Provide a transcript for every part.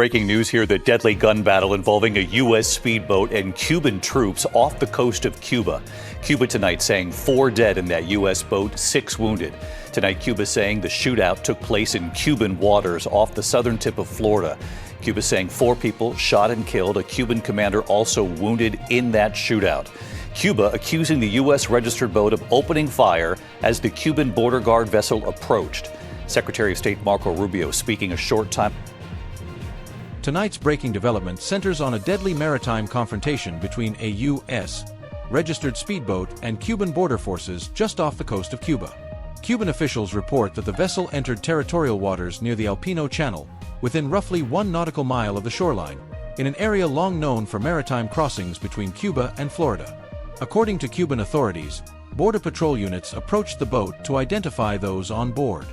Breaking news here, the deadly gun battle involving a U.S. speedboat and Cuban troops off the coast of Cuba. Cuba tonight saying 4 dead in that U.S. boat, 6 wounded. Tonight, Cuba saying the shootout took place in Cuban waters off the southern tip of Florida. Cuba saying 4 people shot and killed, a Cuban commander also wounded in that shootout. Cuba accusing the U.S. registered boat of opening fire as the Cuban border guard vessel approached. Secretary of State Marco Rubio speaking a short time. Tonight's breaking development centers on a deadly maritime confrontation between a U.S. registered speedboat and Cuban border forces just off the coast of Cuba. Cuban officials report that the vessel entered territorial waters near the Alpino Channel, within roughly 1 nautical mile of the shoreline, in an area long known for maritime crossings between Cuba and Florida. According to Cuban authorities, border patrol units approached the boat to identify those on board.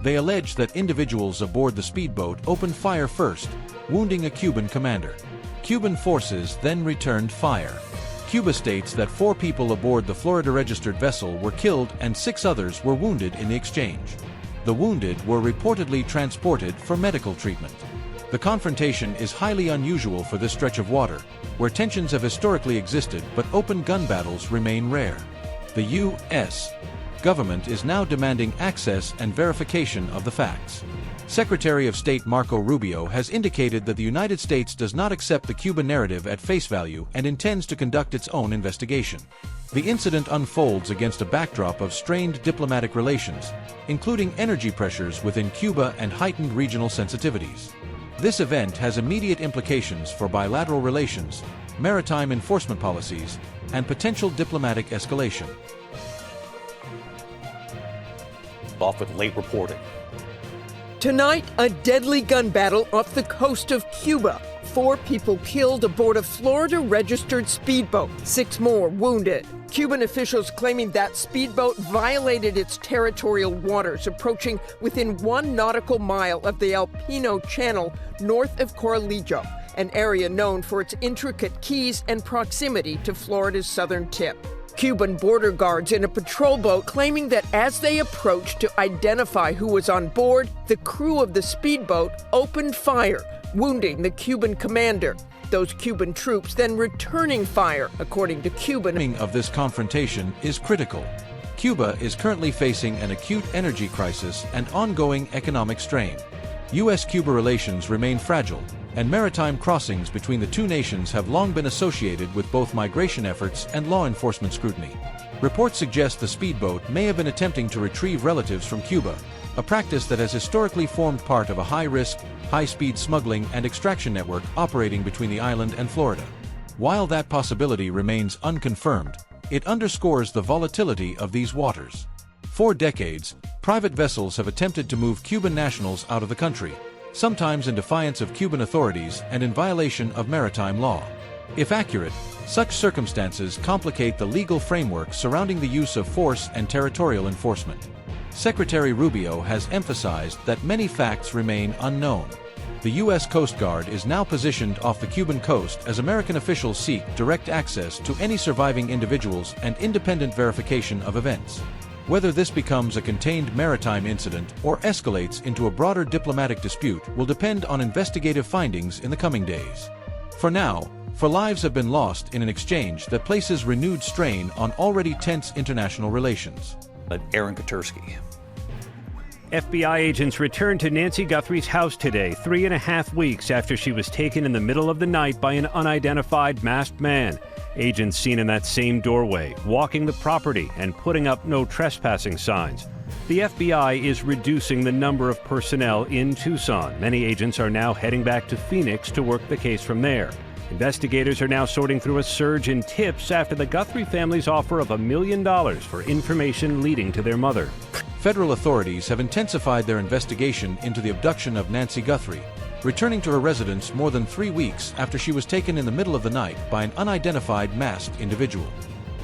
They allege that individuals aboard the speedboat opened fire first, wounding a Cuban commander. Cuban forces then returned fire. Cuba states that 4 people aboard the Florida-registered vessel were killed and 6 others were wounded in the exchange. The wounded were reportedly transported for medical treatment. The confrontation is highly unusual for this stretch of water, where tensions have historically existed but open gun battles remain rare. The U.S. government is now demanding access and verification of the facts. Secretary of State Marco Rubio has indicated that the United States does not accept the Cuban narrative at face value and intends to conduct its own investigation. The incident unfolds against a backdrop of strained diplomatic relations, including energy pressures within Cuba and heightened regional sensitivities. This event has immediate implications for bilateral relations, maritime enforcement policies, and potential diplomatic escalation. Off with late reporting. Tonight, a deadly gun battle off the coast of Cuba. 4 people killed aboard a Florida-registered speedboat, 6 more wounded. Cuban officials claiming that speedboat violated its territorial waters, approaching within 1 nautical mile of the Alpino Channel north of Corralejo, an area known for its intricate quays and proximity to Florida's southern tip. Cuban border guards in a patrol boat claiming that as they approached to identify who was on board, the crew of the speedboat opened fire, wounding the Cuban commander. Those Cuban troops then returning fire, according to Cuban. The timing of this confrontation is critical. Cuba is currently facing an acute energy crisis and ongoing economic strain. U.S.-Cuba relations remain fragile, and maritime crossings between the 2 nations have long been associated with both migration efforts and law enforcement scrutiny. Reports suggest the speedboat may have been attempting to retrieve relatives from Cuba, a practice that has historically formed part of a high-risk, high-speed smuggling and extraction network operating between the island and Florida. While that possibility remains unconfirmed, it underscores the volatility of these waters. For decades, private vessels have attempted to move Cuban nationals out of the country, sometimes in defiance of Cuban authorities and in violation of maritime law. If accurate, such circumstances complicate the legal framework surrounding the use of force and territorial enforcement. Secretary Rubio has emphasized that many facts remain unknown. The U.S. Coast Guard is now positioned off the Cuban coast as American officials seek direct access to any surviving individuals and independent verification of events. Whether this becomes a contained maritime incident or escalates into a broader diplomatic dispute will depend on investigative findings in the coming days. For now, 4 lives have been lost in an exchange that places renewed strain on already tense international relations. Aaron Katursky. FBI agents returned to Nancy Guthrie's house today, 3.5 weeks after she was taken in the middle of the night by an unidentified masked man. Agents seen in that same doorway, walking the property and putting up no trespassing signs. The FBI is reducing the number of personnel in Tucson. Many agents are now heading back to Phoenix to work the case from there. Investigators are now sorting through a surge in tips after the Guthrie family's offer of $1 million for information leading to their mother. Federal authorities have intensified their investigation into the abduction of Nancy Guthrie, returning to her residence more than 3 weeks after she was taken in the middle of the night by an unidentified masked individual.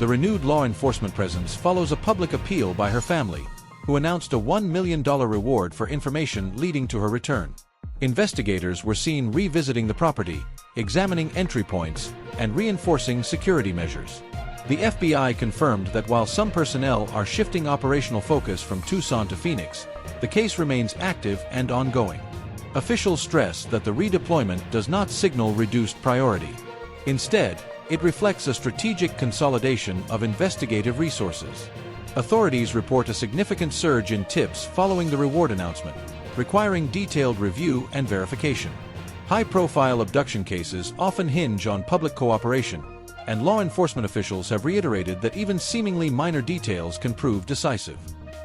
The renewed law enforcement presence follows a public appeal by her family, who announced a $1 million reward for information leading to her return. Investigators were seen revisiting the property, examining entry points, and reinforcing security measures. The FBI confirmed that while some personnel are shifting operational focus from Tucson to Phoenix, the case remains active and ongoing. Officials stress that the redeployment does not signal reduced priority. Instead, it reflects a strategic consolidation of investigative resources. Authorities report a significant surge in tips following the reward announcement, requiring detailed review and verification. High-profile abduction cases often hinge on public cooperation, and law enforcement officials have reiterated that even seemingly minor details can prove decisive.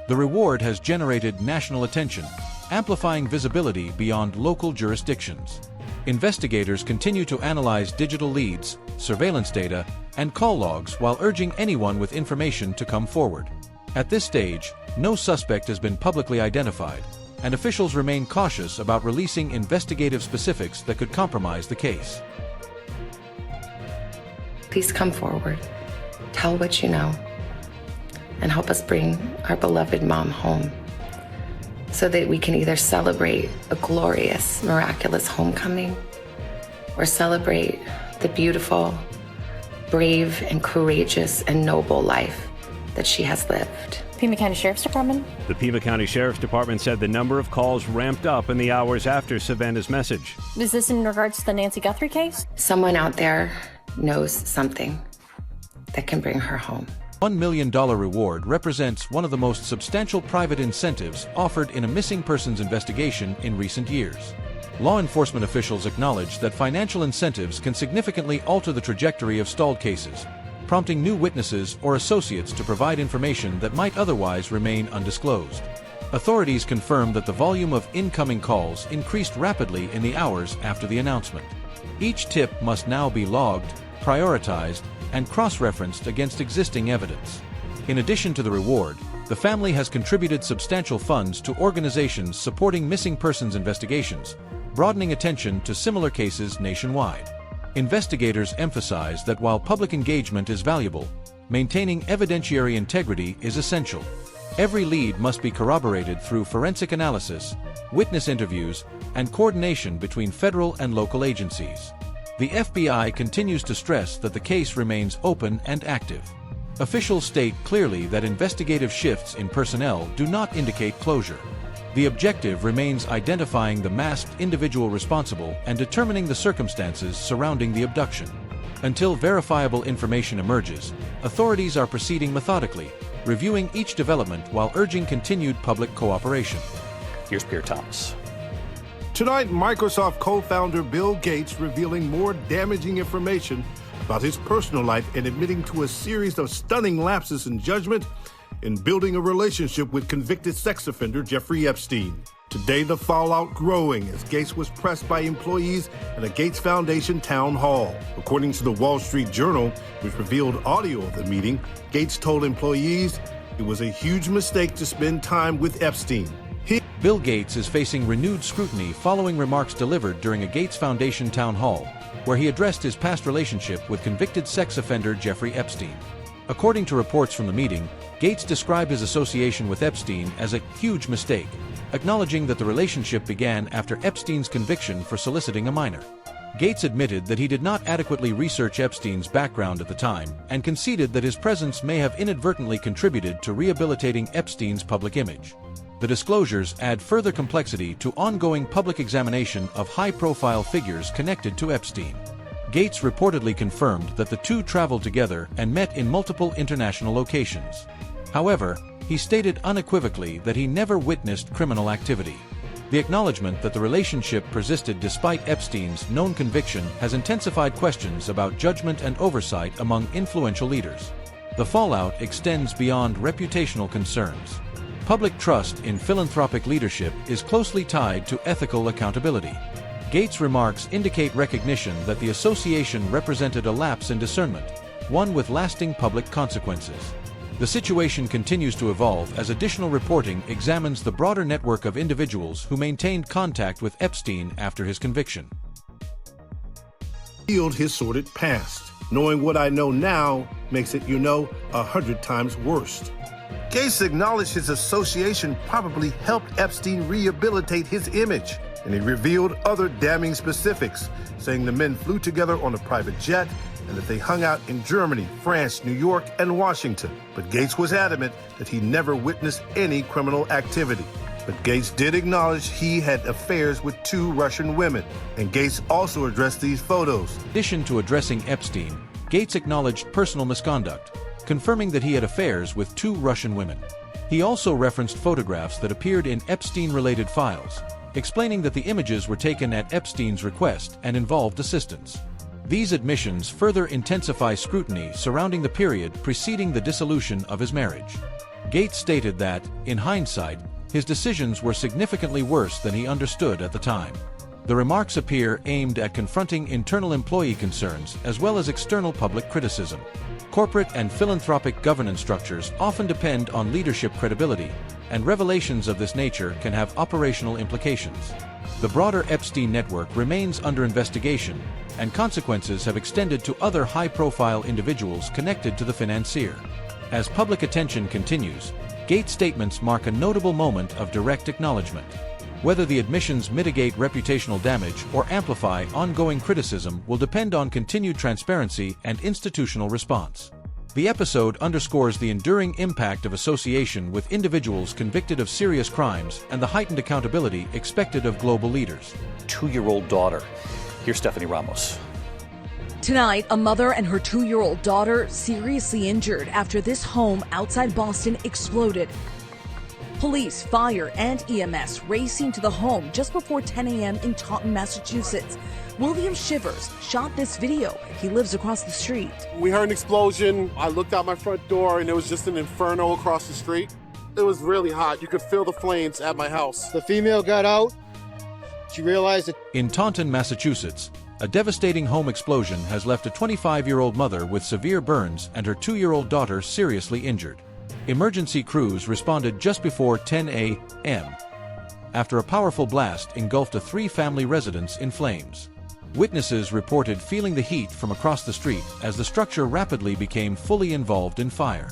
The reward has generated national attention, amplifying visibility beyond local jurisdictions. Investigators continue to analyze digital leads, surveillance data, and call logs while urging anyone with information to come forward. At this stage, no suspect has been publicly identified, and officials remain cautious about releasing investigative specifics that could compromise the case. Please come forward, tell what you know, and help us bring our beloved mom home so that we can either celebrate a glorious, miraculous homecoming or celebrate the beautiful, brave, and courageous and noble life that she has lived. Pima County Sheriff's Department? The Pima County Sheriff's Department said the number of calls ramped up in the hours after Savannah's message. Is this in regards to the Nancy Guthrie case? Someone out there knows something that can bring her home. $1 million reward represents one of the most substantial private incentives offered in a missing persons investigation in recent years. Law enforcement officials acknowledge that financial incentives can significantly alter the trajectory of stalled cases, prompting new witnesses or associates to provide information that might otherwise remain undisclosed. Authorities confirm that the volume of incoming calls increased rapidly in the hours after the announcement. Each tip must now be logged, prioritized, and cross-referenced against existing evidence. In addition to the reward, the family has contributed substantial funds to organizations supporting missing persons investigations, broadening attention to similar cases nationwide. Investigators emphasize that while public engagement is valuable, maintaining evidentiary integrity is essential. Every lead must be corroborated through forensic analysis, witness interviews, and coordination between federal and local agencies. The FBI continues to stress that the case remains open and active. Officials state clearly that investigative shifts in personnel do not indicate closure. The objective remains identifying the masked individual responsible and determining the circumstances surrounding the abduction. Until verifiable information emerges, authorities are proceeding methodically, reviewing each development while urging continued public cooperation. Here's Pierre Thomas. Tonight, Microsoft co-founder Bill Gates revealing more damaging information about his personal life and admitting to a series of stunning lapses in judgment in building a relationship with convicted sex offender Jeffrey Epstein. Today, the fallout growing as Gates was pressed by employees at a Gates Foundation town hall. According to the Wall Street Journal, which revealed audio of the meeting, Gates told employees it was a huge mistake to spend time with Epstein. Bill Gates is facing renewed scrutiny following remarks delivered during a Gates Foundation town hall, where he addressed his past relationship with convicted sex offender Jeffrey Epstein. According to reports from the meeting, Gates described his association with Epstein as a huge mistake, acknowledging that the relationship began after Epstein's conviction for soliciting a minor. Gates admitted that he did not adequately research Epstein's background at the time and conceded that his presence may have inadvertently contributed to rehabilitating Epstein's public image. The disclosures add further complexity to ongoing public examination of high-profile figures connected to Epstein. Gates reportedly confirmed that the two traveled together and met in multiple international locations. However, he stated unequivocally that he never witnessed criminal activity. The acknowledgement that the relationship persisted despite Epstein's known conviction has intensified questions about judgment and oversight among influential leaders. The fallout extends beyond reputational concerns. Public trust in philanthropic leadership is closely tied to ethical accountability. Gates' remarks indicate recognition that the association represented a lapse in discernment, one with lasting public consequences. The situation continues to evolve as additional reporting examines the broader network of individuals who maintained contact with Epstein after his conviction. Healed his sordid past. Knowing what I know now makes it, 100 times worse. Gates acknowledged his association probably helped Epstein rehabilitate his image, and he revealed other damning specifics, saying the men flew together on a private jet and that they hung out in Germany, France, New York, and Washington. But Gates was adamant that he never witnessed any criminal activity. But Gates did acknowledge he had affairs with 2 Russian women, and Gates also addressed these photos. In addition to addressing Epstein, Gates acknowledged personal misconduct, confirming that he had affairs with 2 Russian women. He also referenced photographs that appeared in Epstein-related files, explaining that the images were taken at Epstein's request and involved assistants. These admissions further intensify scrutiny surrounding the period preceding the dissolution of his marriage. Gates stated that, in hindsight, his decisions were significantly worse than he understood at the time. The remarks appear aimed at confronting internal employee concerns as well as external public criticism. Corporate and philanthropic governance structures often depend on leadership credibility, and revelations of this nature can have operational implications. The broader Epstein network remains under investigation, and consequences have extended to other high-profile individuals connected to the financier. As public attention continues, Gates' statements mark a notable moment of direct acknowledgement. Whether the admissions mitigate reputational damage or amplify ongoing criticism will depend on continued transparency and institutional response. The episode underscores the enduring impact of association with individuals convicted of serious crimes and the heightened accountability expected of global leaders. 2-year-old daughter. Here's Stephanie Ramos. Tonight, a mother and her 2-year-old daughter seriously injured after this home outside Boston exploded. Police, fire, and EMS racing to the home just before 10 a.m. in Taunton, Massachusetts. William Shivers shot this video. He lives across the street. We heard an explosion. I looked out my front door and it was just an inferno across the street. It was really hot. You could feel the flames at my house. The female got out. She realized that... In Taunton, Massachusetts, a devastating home explosion has left a 25-year-old mother with severe burns and her 2-year-old daughter seriously injured. Emergency crews responded just before 10 a.m. after a powerful blast engulfed a 3-family residence in flames. Witnesses reported feeling the heat from across the street as the structure rapidly became fully involved in fire.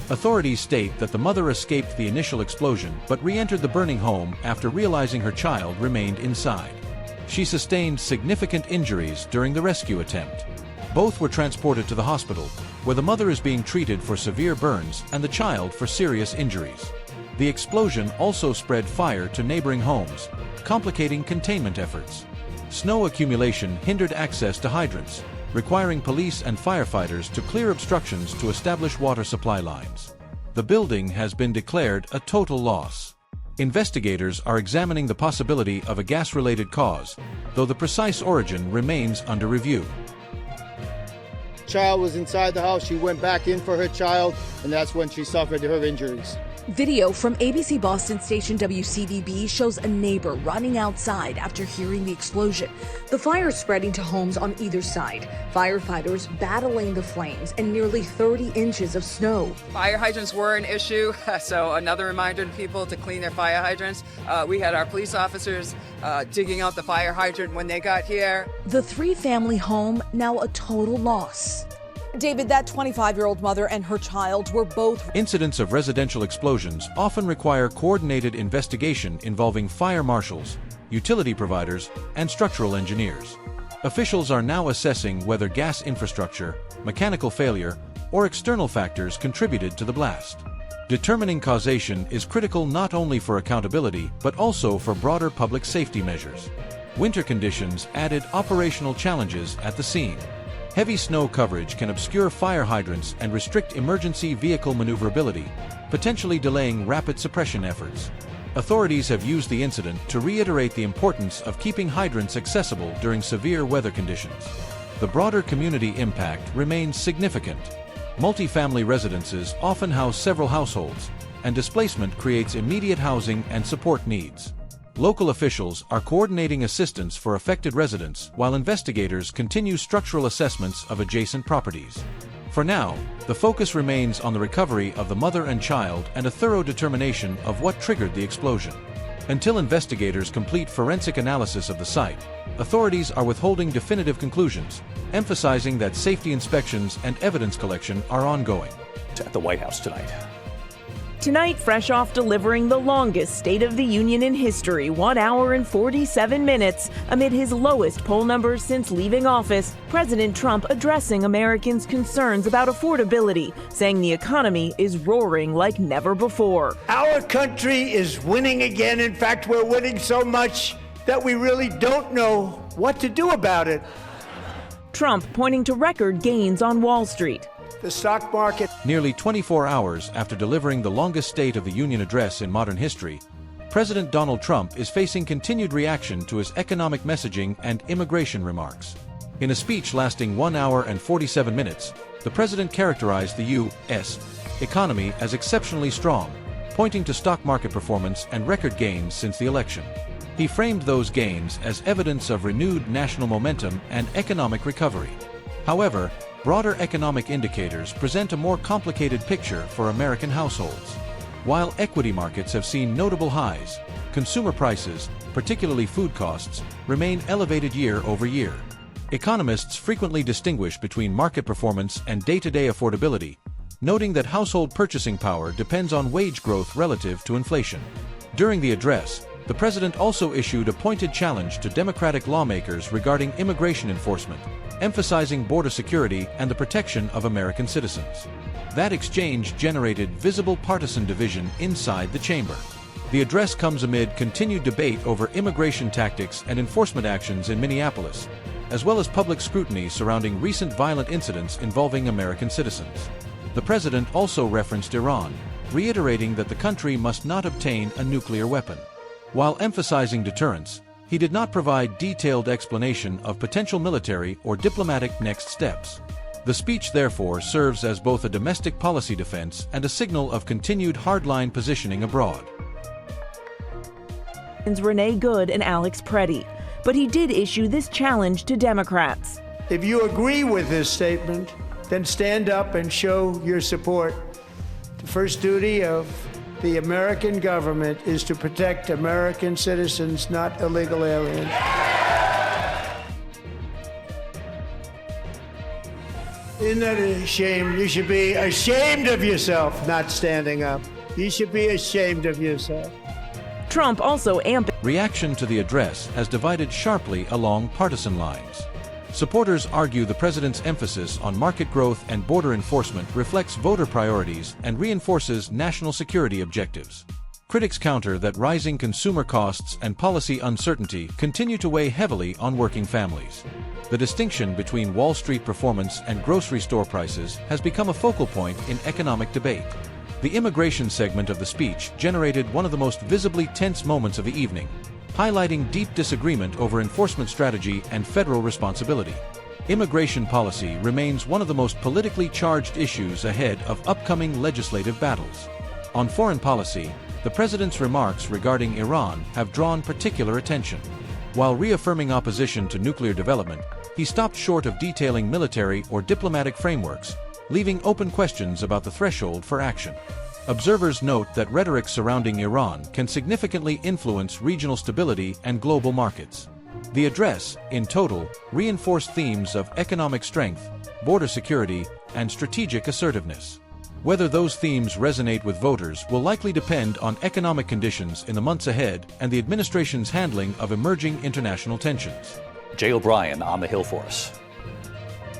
Authorities state that the mother escaped the initial explosion but re-entered the burning home after realizing her child remained inside. She sustained significant injuries during the rescue attempt. Both were transported to the hospital, where the mother is being treated for severe burns and the child for serious injuries. The explosion also spread fire to neighboring homes, complicating containment efforts. Snow accumulation hindered access to hydrants, requiring police and firefighters to clear obstructions to establish water supply lines. The building has been declared a total loss. Investigators are examining the possibility of a gas-related cause, though the precise origin remains under review. Child was inside the house. She went back in for her child, and that's when she suffered her injuries. Video from ABC Boston station WCVB shows a neighbor running outside after hearing the explosion. The fire spreading to homes on either side. Firefighters battling the flames and nearly 30 inches of snow. Fire hydrants were an issue, so another reminder to people to clean their fire hydrants. We had our police officers digging out the fire hydrant when they got here. The 3-family home now a total loss. David, that 25-year-old mother and her child were both... Incidents of residential explosions often require coordinated investigation involving fire marshals, utility providers, and structural engineers. Officials are now assessing whether gas infrastructure, mechanical failure, or external factors contributed to the blast. Determining causation is critical not only for accountability but also for broader public safety measures. Winter conditions added operational challenges at the scene. Heavy snow coverage can obscure fire hydrants and restrict emergency vehicle maneuverability, potentially delaying rapid suppression efforts. Authorities have used the incident to reiterate the importance of keeping hydrants accessible during severe weather conditions. The broader community impact remains significant. Multi-family residences often house several households, and displacement creates immediate housing and support needs. Local officials are coordinating assistance for affected residents while investigators continue structural assessments of adjacent properties. For now, the focus remains on the recovery of the mother and child and a thorough determination of what triggered the explosion. Until investigators complete forensic analysis of the site, authorities are withholding definitive conclusions, emphasizing that safety inspections and evidence collection are ongoing. At the White House tonight. Tonight, fresh off delivering the longest State of the Union in history, 1 hour and 47 minutes, amid his lowest poll numbers since leaving office, President Trump addressing Americans' concerns about affordability, saying the economy is roaring like never before. Our country is winning again. In fact, we're winning so much that we really don't know what to do about it. Trump pointing to record gains on Wall Street. The stock market. Nearly 24 hours after delivering the longest State of the Union address in modern history, President Donald Trump is facing continued reaction to his economic messaging and immigration remarks. In a speech lasting 1 hour and 47 minutes, the president characterized the U.S. economy as exceptionally strong, pointing to stock market performance and record gains since the election. He framed those gains as evidence of renewed national momentum and economic recovery. However, broader economic indicators present a more complicated picture for American households. While equity markets have seen notable highs, consumer prices, particularly food costs, remain elevated year over year. Economists frequently distinguish between market performance and day-to-day affordability, noting that household purchasing power depends on wage growth relative to inflation. During the address, the president also issued a pointed challenge to Democratic lawmakers regarding immigration enforcement, emphasizing border security and the protection of American citizens. That exchange generated visible partisan division inside the chamber. The address comes amid continued debate over immigration tactics and enforcement actions in Minneapolis, as well as public scrutiny surrounding recent violent incidents involving American citizens. The president also referenced Iran, reiterating that the country must not obtain a nuclear weapon. While emphasizing deterrence, he did not provide detailed explanation of potential military or diplomatic next steps. The speech therefore serves as both a domestic policy defense and a signal of continued hardline positioning abroad. Renee Good and Alex Preddy, but he did issue this challenge to Democrats. If you agree with this statement, then stand up and show your support. The first duty of the American government is to protect American citizens, not illegal aliens. Isn't that a shame? You should be ashamed of yourself not standing up. You should be ashamed of yourself. Trump also amped. Reaction to the address has divided sharply along partisan lines. Supporters argue the president's emphasis on market growth and border enforcement reflects voter priorities and reinforces national security objectives. Critics counter that rising consumer costs and policy uncertainty continue to weigh heavily on working families. The distinction between Wall Street performance and grocery store prices has become a focal point in economic debate. The immigration segment of the speech generated one of the most visibly tense moments of the evening, highlighting deep disagreement over enforcement strategy and federal responsibility. Immigration policy remains one of the most politically charged issues ahead of upcoming legislative battles. On foreign policy, the president's remarks regarding Iran have drawn particular attention. While reaffirming opposition to nuclear development, he stopped short of detailing military or diplomatic frameworks, leaving open questions about the threshold for action. Observers note that rhetoric surrounding Iran can significantly influence regional stability and global markets. The address, in total, reinforced themes of economic strength, border security, and strategic assertiveness. Whether those themes resonate with voters will likely depend on economic conditions in the months ahead and the administration's handling of emerging international tensions. Jay O'Brien on the Hill for us.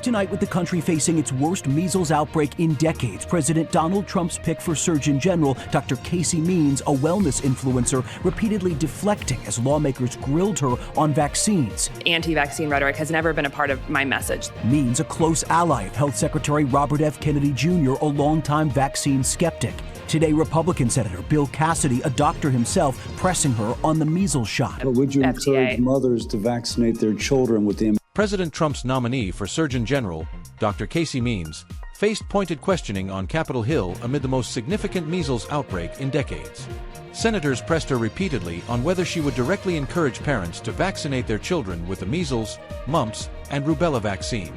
Tonight, with the country facing its worst measles outbreak in decades, President Donald Trump's pick for Surgeon General, Dr. Casey Means, a wellness influencer, repeatedly deflecting as lawmakers grilled her on vaccines. Anti-vaccine rhetoric has never been a part of my message. Means, a close ally of Health Secretary Robert F. Kennedy Jr., a longtime vaccine skeptic. Today, Republican Senator Bill Cassidy, a doctor himself, pressing her on the measles shot. Would you encourage mothers to vaccinate their children with the... President Trump's nominee for Surgeon General, Dr. Casey Means, faced pointed questioning on Capitol Hill amid the most significant measles outbreak in decades. Senators pressed her repeatedly on whether she would directly encourage parents to vaccinate their children with the measles, mumps, and rubella vaccine.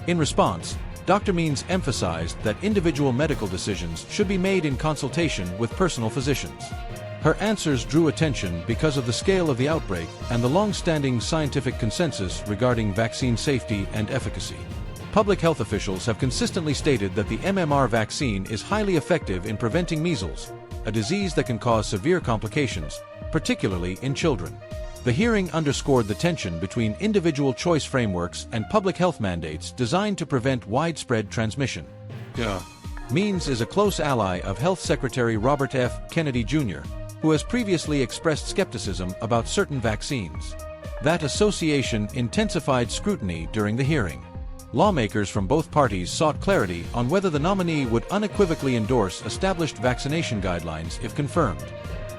In response, Dr. Means emphasized that individual medical decisions should be made in consultation with personal physicians. Her answers drew attention because of the scale of the outbreak and the long-standing scientific consensus regarding vaccine safety and efficacy. Public health officials have consistently stated that the MMR vaccine is highly effective in preventing measles, a disease that can cause severe complications, particularly in children. The hearing underscored the tension between individual choice frameworks and public health mandates designed to prevent widespread transmission. Means is a close ally of Health Secretary Robert F. Kennedy Jr., who has previously expressed skepticism about certain vaccines. That association intensified scrutiny during the hearing. Lawmakers from both parties sought clarity on whether the nominee would unequivocally endorse established vaccination guidelines if confirmed.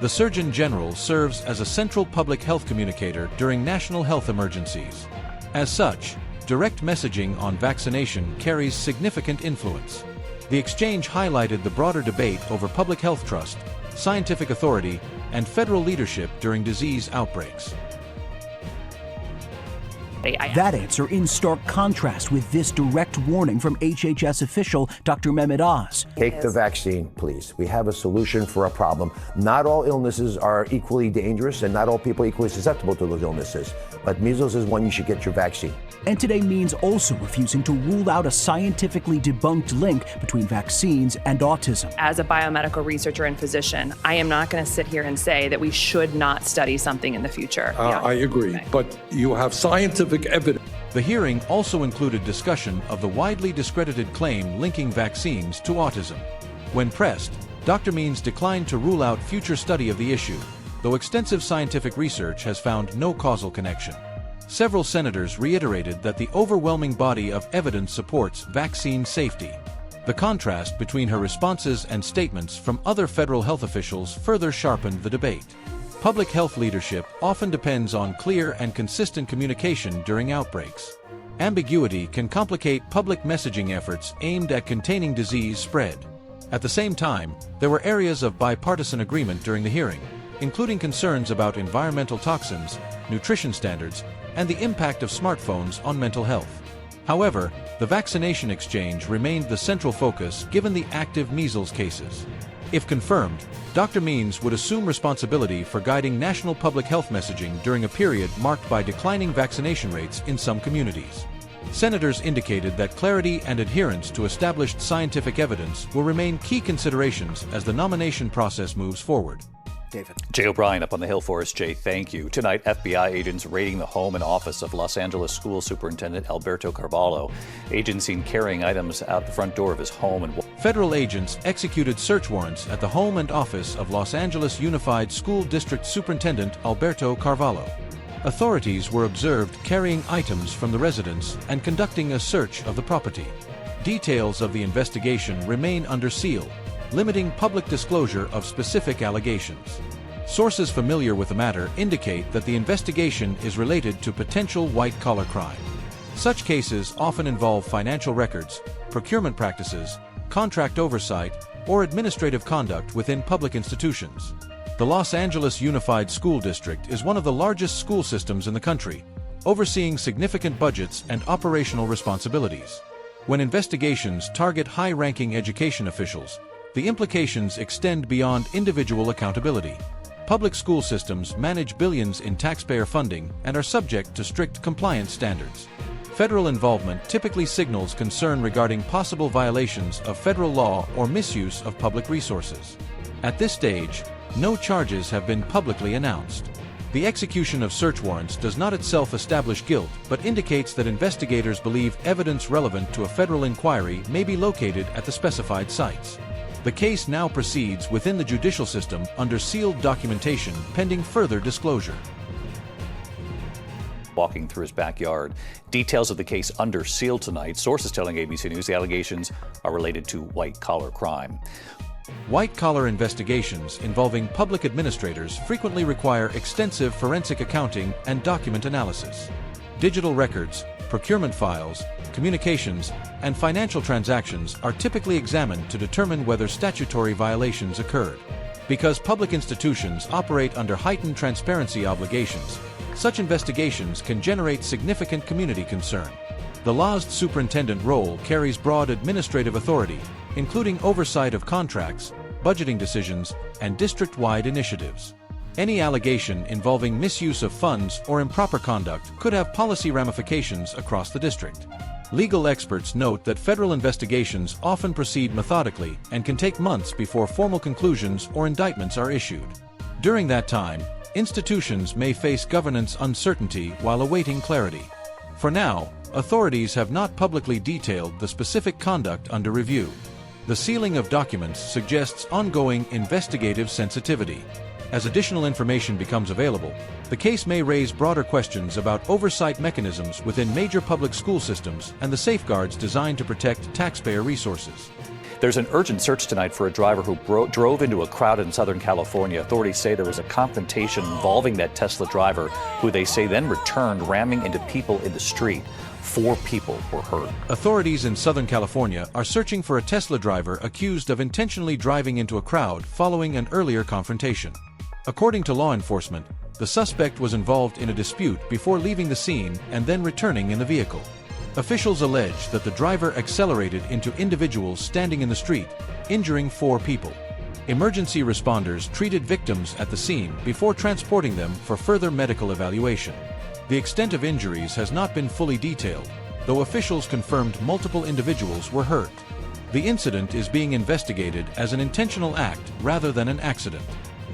The Surgeon General serves as a central public health communicator during national health emergencies. As such, direct messaging on vaccination carries significant influence. The exchange highlighted the broader debate over public health trust, scientific authority, and federal leadership during disease outbreaks. That answer in stark contrast with this direct warning from HHS official Dr. Mehmet Oz. Take the vaccine, please. We have a solution for a problem. Not all illnesses are equally dangerous, and not all people are equally susceptible to those illnesses. But measles is one you should get your vaccine. And today Means also refusing to rule out a scientifically debunked link between vaccines and autism. As a biomedical researcher and physician, I am not going to sit here and say that we should not study something in the future. I agree, but you have scientific evidence. The hearing also included discussion of the widely discredited claim linking vaccines to autism. When pressed, Dr. Means declined to rule out future study of the issue, though extensive scientific research has found no causal connection. Several senators reiterated that the overwhelming body of evidence supports vaccine safety. The contrast between her responses and statements from other federal health officials further sharpened the debate. Public health leadership often depends on clear and consistent communication during outbreaks. Ambiguity can complicate public messaging efforts aimed at containing disease spread. At the same time, there were areas of bipartisan agreement during the hearing, including concerns about environmental toxins, nutrition standards, and the impact of smartphones on mental health. However, the vaccination exchange remained the central focus given the active measles cases. If confirmed, Dr. Means would assume responsibility for guiding national public health messaging during a period marked by declining vaccination rates in some communities. Senators indicated that clarity and adherence to established scientific evidence will remain key considerations as the nomination process moves forward. David. Jay O'Brien up on the Hill for us. Jay, thank you. Tonight, FBI agents raiding the home and office of Los Angeles School Superintendent Alberto Carvalho. Agents seen carrying items out the front door of his home. Federal agents executed search warrants at the home and office of Los Angeles Unified School District Superintendent Alberto Carvalho. Authorities were observed carrying items from the residence and conducting a search of the property. Details of the investigation remain under seal, limiting public disclosure of specific allegations. Sources familiar with the matter indicate that the investigation is related to potential white-collar crime. Such cases often involve financial records, procurement practices, contract oversight, or administrative conduct within public institutions. The Los Angeles Unified School District is one of the largest school systems in the country, overseeing significant budgets and operational responsibilities. When investigations target high-ranking education officials, the implications extend beyond individual accountability. Public school systems manage billions in taxpayer funding and are subject to strict compliance standards. Federal involvement typically signals concern regarding possible violations of federal law or misuse of public resources. At this stage, no charges have been publicly announced. The execution of search warrants does not itself establish guilt, but indicates that investigators believe evidence relevant to a federal inquiry may be located at the specified sites. The case now proceeds within the judicial system under sealed documentation pending further disclosure. Walking through his backyard. Details of the case under seal tonight. Sources telling ABC News the allegations are related to white-collar crime. White-collar investigations involving public administrators frequently require extensive forensic accounting and document analysis. Digital records, procurement files, communications, and financial transactions are typically examined to determine whether statutory violations occurred. Because public institutions operate under heightened transparency obligations, such investigations can generate significant community concern. The LASD superintendent role carries broad administrative authority, including oversight of contracts, budgeting decisions, and district-wide initiatives. Any allegation involving misuse of funds or improper conduct could have policy ramifications across the district. Legal experts note that federal investigations often proceed methodically and can take months before formal conclusions or indictments are issued. During that time, institutions may face governance uncertainty while awaiting clarity. For now, authorities have not publicly detailed the specific conduct under review. The sealing of documents suggests ongoing investigative sensitivity. As additional information becomes available, the case may raise broader questions about oversight mechanisms within major public school systems and the safeguards designed to protect taxpayer resources. There's an urgent search tonight for a driver who drove into a crowd in Southern California. Authorities say there was a confrontation involving that Tesla driver, who they say then returned, ramming into people in the street. 4 people were hurt. Authorities in Southern California are searching for a Tesla driver accused of intentionally driving into a crowd following an earlier confrontation. According to law enforcement, the suspect was involved in a dispute before leaving the scene and then returning in the vehicle. Officials allege that the driver accelerated into individuals standing in the street, injuring 4 people. Emergency responders treated victims at the scene before transporting them for further medical evaluation. The extent of injuries has not been fully detailed, though officials confirmed multiple individuals were hurt. The incident is being investigated as an intentional act rather than an accident.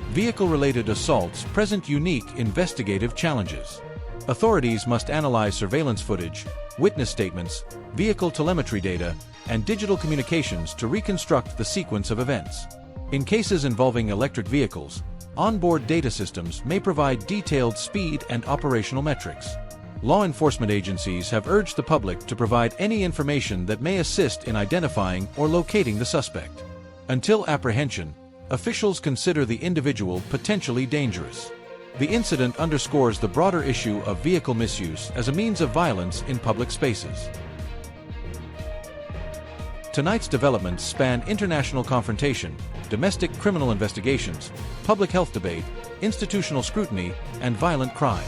Vehicle-related assaults present unique investigative challenges. Authorities must analyze surveillance footage, witness statements, vehicle telemetry data, and digital communications to reconstruct the sequence of events. In cases involving electric vehicles, onboard data systems may provide detailed speed and operational metrics. Law enforcement agencies have urged the public to provide any information that may assist in identifying or locating the suspect. Until apprehension, officials consider the individual potentially dangerous. The incident underscores the broader issue of vehicle misuse as a means of violence in public spaces. Tonight's developments span international confrontation, domestic criminal investigations, public health debate, institutional scrutiny, and violent crime.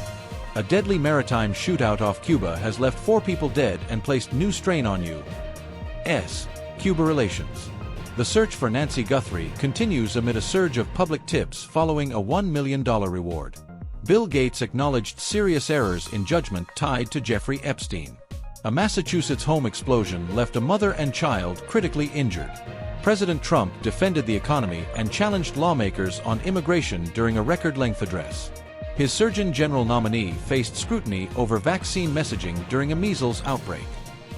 A deadly maritime shootout off Cuba has left 4 people dead and placed new strain on U.S. Cuba relations. The search for Nancy Guthrie continues amid a surge of public tips following a $1 million reward. Bill Gates acknowledged serious errors in judgment tied to Jeffrey Epstein. A Massachusetts home explosion left a mother and child critically injured. President Trump defended the economy and challenged lawmakers on immigration during a record-length address. His Surgeon General nominee faced scrutiny over vaccine messaging during a measles outbreak.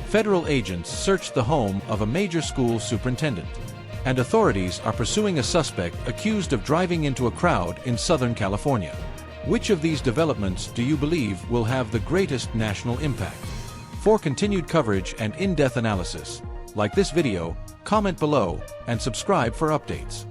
Federal agents searched the home of a major school superintendent. And authorities are pursuing a suspect accused of driving into a crowd in Southern California. Which of these developments do you believe will have the greatest national impact? For continued coverage and in-depth analysis, like this video, comment below, and subscribe for updates.